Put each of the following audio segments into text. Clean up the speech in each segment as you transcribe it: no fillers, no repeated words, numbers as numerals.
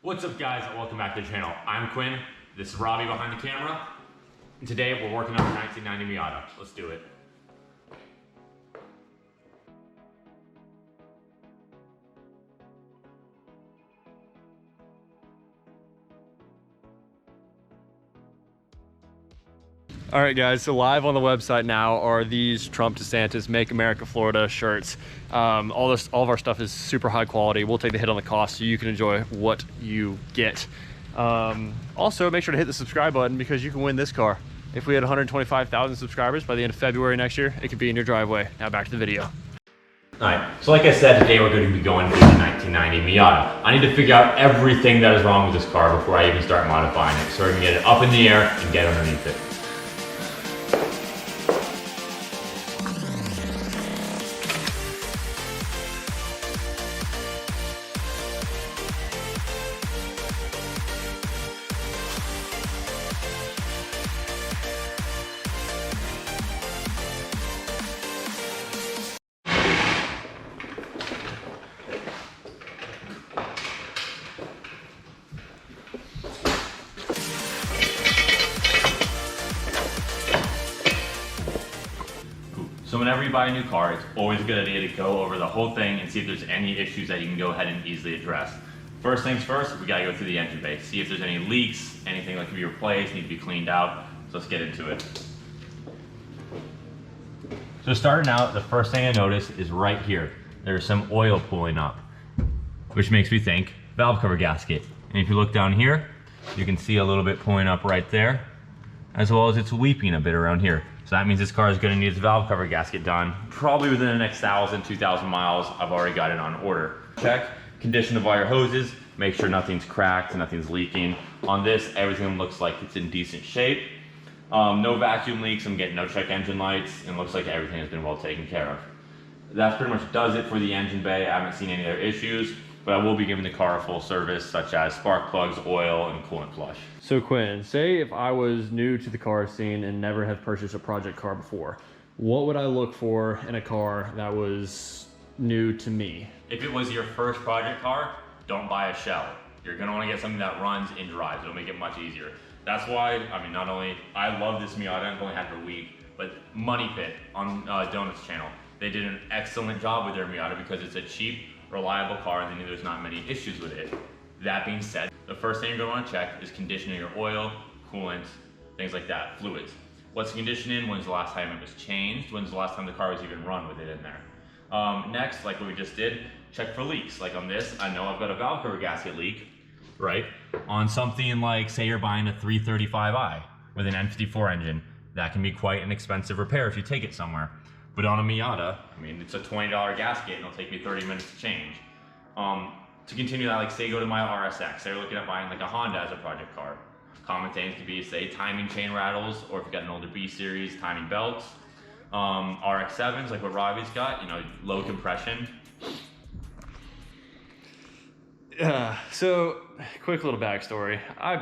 What's up, guys, and welcome back to the channel. I'm Quinn, this is Robbie behind the camera, and today we're working on a 1990 Miata. Let's do it. All right, guys, so live on the website now are these Trump DeSantis Make America Florida shirts. All of our stuff is super high quality. We'll take the hit on the cost so you can enjoy what you get. Also, make sure to hit the subscribe button because you can win this car. If we had 125,000 subscribers by the end of February next year, it could be in your driveway. Now back to the video. Alright, so like I said, today we're going to be going through the 1990 Miata. I need to figure out everything that is wrong with this car before I even start modifying it, so we can get it up in the air and get underneath it. So whenever you buy a new car, it's always a good idea to go over the whole thing and see if there's any issues that you can go ahead and easily address. First things first, we gotta go through the engine bay, see if there's any leaks, anything that can be replaced, need to be cleaned out. So let's get into it. So starting out, the first thing I notice is right here. There's some oil pooling up, which makes me think valve cover gasket. And if you look down here, you can see a little bit pulling up right there, as well as it's weeping a bit around here. So that means this car is gonna need its valve cover gasket done. Probably within the next 1,000, 2,000 miles, I've already got it on order. Check condition of all your hoses, make sure nothing's cracked, nothing's leaking. On this, everything looks like it's in decent shape. No vacuum leaks, I'm getting no check engine lights, and it looks like everything has been well taken care of. That pretty much does it for the engine bay. I haven't seen any other issues, but I will be giving the car a full service, such as spark plugs, oil, and coolant flush. So Quinn, say if I was new to the car scene and never have purchased a project car before, what would I look for in a car that was new to me? If it was your first project car, don't buy a shell. You're gonna wanna get something that runs and drives. It'll make it much easier. That's why, I mean, not only, I love this Miata, I've only had it for a week, but Money Pit on Donut's channel, they did an excellent job with their Miata because it's a cheap, reliable car and there's not many issues with it. That being said, the first thing you're gonna wanna check is condition of your oil, coolant, things like that, fluids. What's the condition in? When's the last time it was changed? When's the last time the car was even run with it in there? Next, like what we just did, check for leaks. Like on this, I know I've got a valve cover gasket leak, right? On something like, say you're buying a 335i with an N54 engine, that can be quite an expensive repair if you take it somewhere. But on a Miata, I mean, it's a $20 gasket and it'll take me 30 minutes to change. To continue that, like say go to my RSX, they're looking at buying like a Honda as a project car. Common things could be, say, timing chain rattles, or if you've got an older B series, timing belts. RX-7s, like what Robbie's got, you know, low compression. So quick little backstory. I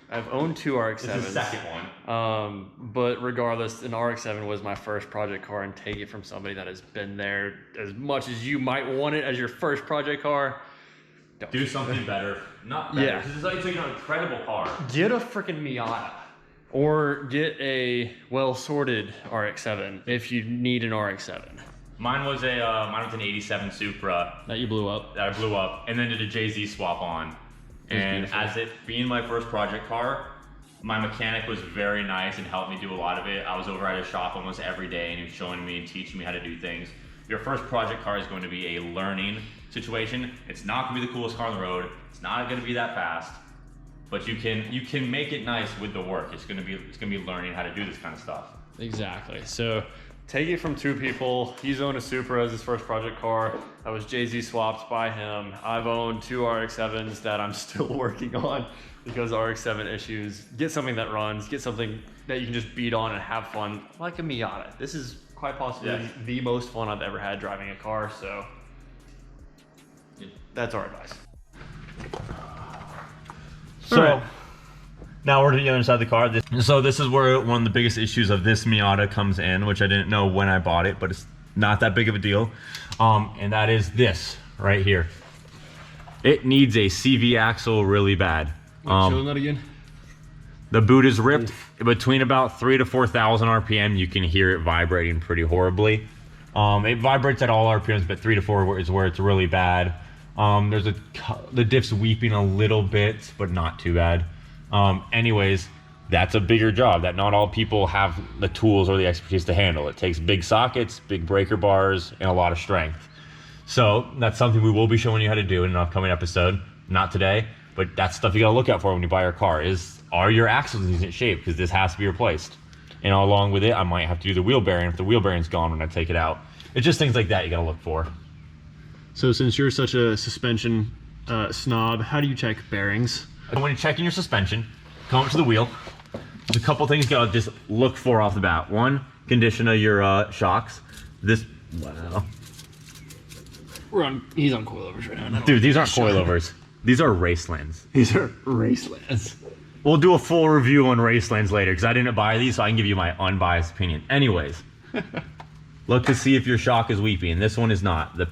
I've owned two RX-7s. This is the second one. But regardless, an RX-7 was my first project car, and take it from somebody that has been there as much as you might want it as your first project car. Do something better. Not better. Yeah. This is like an incredible car. Get a freaking Miata. Or get a well-sorted RX-7 if you need an RX-7. Mine was an 87 Supra. That you blew up? That I blew up, and then did a JZ swap on. And beautiful. as it being my first project car, my mechanic was very nice and helped me do a lot of it. I was over at his shop almost every day and he was showing me and teaching me how to do things. Your first project car is going to be a learning situation. It's not gonna be the coolest car on the road. It's not gonna be that fast, but you can make it nice with the work. It's gonna be learning how to do this kind of stuff. Exactly. So take it from two people. He's owned a Supra as his first project car. That was JZ swapped by him. I've owned two RX-7s that I'm still working on because RX-7 issues. Get something that runs, get something that you can just beat on and have fun, like a Miata. This is quite possibly the most fun I've ever had driving a car, so that's our advice. So, now we're to the other side of the car. So this is where one of the biggest issues of this Miata comes in, which I didn't know when I bought it, but it's not that big of a deal. And that is this right here. It needs a CV axle really bad. Show that again. The boot is ripped. Between about 3,000 to 4,000 RPM, you can hear it vibrating pretty horribly. It vibrates at all RPMs, but 3 to 4 is where it's really bad. The diff's weeping a little bit, but not too bad. Anyways, that's a bigger job that not all people have the tools or the expertise to handle. It takes big sockets, big breaker bars, and a lot of strength. So that's something we will be showing you how to do in an upcoming episode. Not today, but that's stuff you gotta look out for when you buy your car. Are your axles in decent shape? Because this has to be replaced. And along with it, I might have to do the wheel bearing if the wheel bearing's gone when I take it out. It's just things like that you gotta look for. So since you're such a suspension snob, how do you check bearings? When you're checking your suspension, come up to the wheel. There's a couple things you gotta just look for off the bat. One, condition of your shocks. Wow. He's on coilovers right now. Dude, these aren't coilovers. These are Racelands. These are Racelands. We'll do a full review on Racelands later because I didn't buy these, so I can give you my unbiased opinion. Anyways, look to see if your shock is weeping. This one is not. The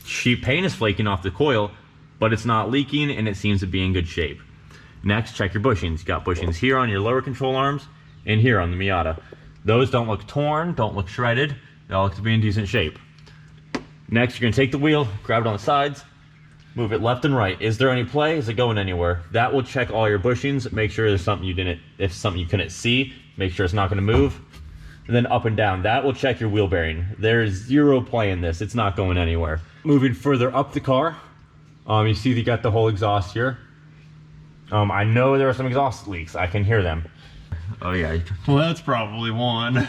sheet paint is flaking off the coil, but it's not leaking and it seems to be in good shape. Next, check your bushings. You got bushings here on your lower control arms and here on the Miata. Those don't look torn, don't look shredded. They all look to be in decent shape. Next, you're gonna take the wheel, grab it on the sides, move it left and right. Is there any play? Is it going anywhere? That will check all your bushings, make sure there's something if something you couldn't see, make sure it's not gonna move. And then up and down, that will check your wheel bearing. There's zero play in this, it's not going anywhere. Moving further up the car, you see you got the whole exhaust here. I know there are some exhaust leaks, I can hear them. Oh yeah. Well, that's probably one.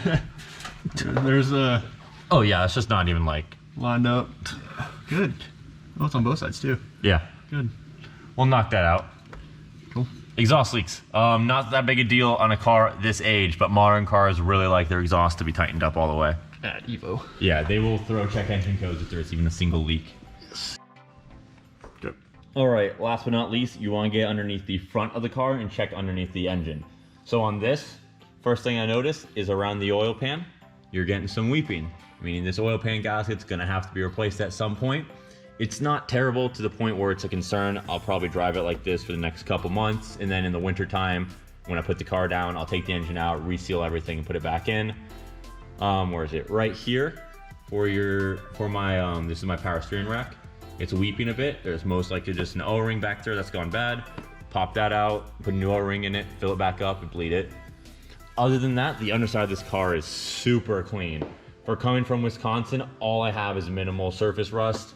There's a... Oh yeah, it's just not even like... lined up. Good. Oh, it's on both sides too. Yeah. Good. We'll knock that out. Cool. Exhaust leaks. Not that big a deal on a car this age, but modern cars really like their exhaust to be tightened up all the way. At Evo. Yeah, they will throw check engine codes if there's even a single leak. Yes. Good. All right, last but not least, you want to get underneath the front of the car and check underneath the engine. So on this, first thing I noticed is around the oil pan, you're getting some weeping, meaning this oil pan gasket's gonna have to be replaced at some point. It's not terrible to the point where it's a concern. I'll probably drive it like this for the next couple months, and then in the winter time, when I put the car down, I'll take the engine out, reseal everything, and put it back in. Where is it? Right here, for my this is my power steering rack. It's weeping a bit. There's most likely just an O-ring back there that's gone bad. Pop that out, put a new O-ring in it, fill it back up, and bleed it. Other than that, the underside of this car is super clean. For coming from Wisconsin, all I have is minimal surface rust,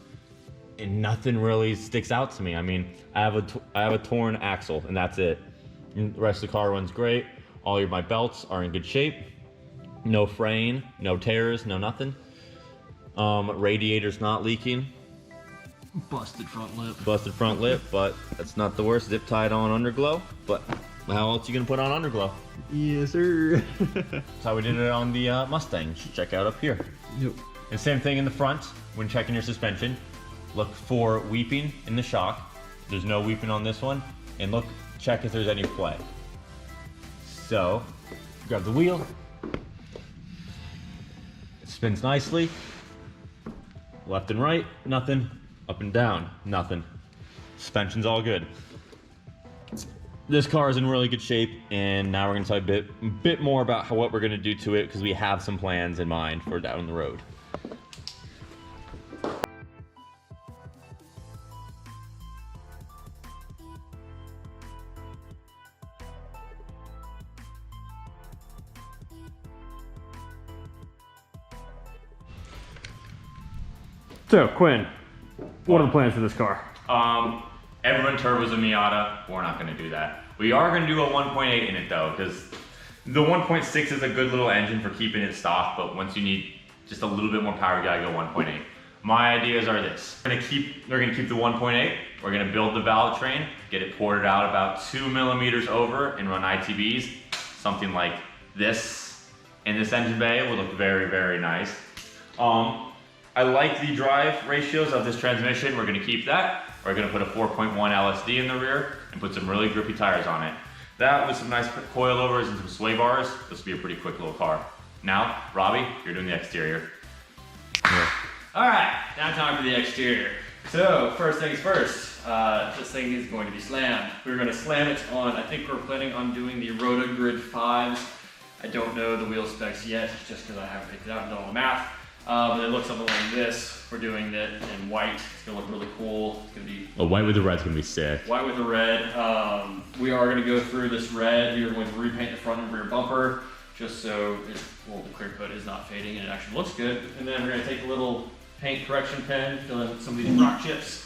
and nothing really sticks out to me. I mean, I have a torn axle, and that's it. And the rest of the car runs great. All my belts are in good shape. No fraying, no tears, no nothing. Radiator's not leaking. Busted front lip. Busted front lip, but that's not the worst. Zip tied on underglow, but how else you gonna put on underglow? Yes, sir. That's how we did it on the Mustang. You should check out up here. Yep. And same thing in the front. When checking your suspension, look for weeping in the shock. There's no weeping on this one. And check if there's any play. So, grab the wheel. It spins nicely. Left and right, nothing. Up and down, nothing. Suspension's all good. This car is in really good shape, and now we're going to tell you a bit more about what we're going to do to it, because we have some plans in mind for down the road. So, Quinn, what are the plans for this car? Everyone turbos a Miata. We're not going to do that. We are going to do a 1.8 in it though, because the 1.6 is a good little engine for keeping it stock, but once you need just a little bit more power, you gotta go 1.8. My ideas are this. We're gonna keep the 1.8. We're gonna build the valve train, get it ported out about 2 millimeters over, and run ITBs, something like this. And this engine bay will look very, very nice. I like the drive ratios of this transmission. We're gonna keep that. We're gonna put a 4.1 LSD in the rear and put some really grippy tires on it. That with some nice coilovers and some sway bars, this will be a pretty quick little car. Now, Robbie, you're doing the exterior. All right, now time for the exterior. So first things first, this thing is going to be slammed. We're going to slam it on, I think we're planning on doing the Rotogrid 5s. I don't know the wheel specs yet, just because I haven't picked it out and done all the math. But it looks something like this. We're doing it in white. It's gonna look really cool. It's gonna be white with the red's gonna be sick. White with the red. We are gonna go through this red. We are going to repaint the front and rear bumper, just so the clear coat is not fading and it actually looks good. And then we're gonna take a little paint correction pen, fill in some of these rock chips.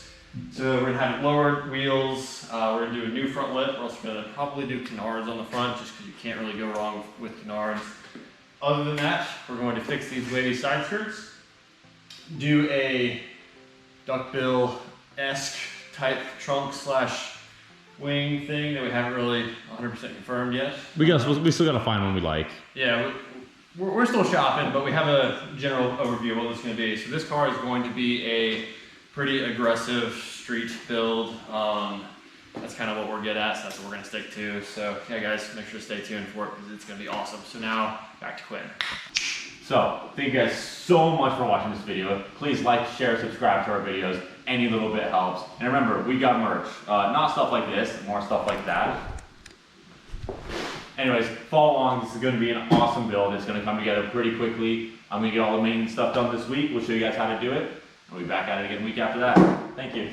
So we're gonna have it lowered, wheels. We're gonna do a new front lip. We're also gonna probably do canards on the front, just because you can't really go wrong with canards. Other than that, we're going to fix these wavy side skirts, do a duckbill-esque type trunk slash wing thing that we haven't really 100% confirmed yet. We still gotta find one we like. Yeah, we're still shopping, but we have a general overview of what this is going to be. So this car is going to be a pretty aggressive street build. That's kind of what we're good at, so that's what we're going to stick to. So yeah guys, make sure to stay tuned for it because it's going to be awesome. So now, back to Quinn. So, thank you guys so much for watching this video. Please like, share, subscribe to our videos. Any little bit helps. And remember, we got merch. Not stuff like this, more stuff like that. Anyways, follow along. This is going to be an awesome build. It's going to come together pretty quickly. I'm going to get all the main stuff done this week. We'll show you guys how to do it. We'll be back at it again the week after that. Thank you.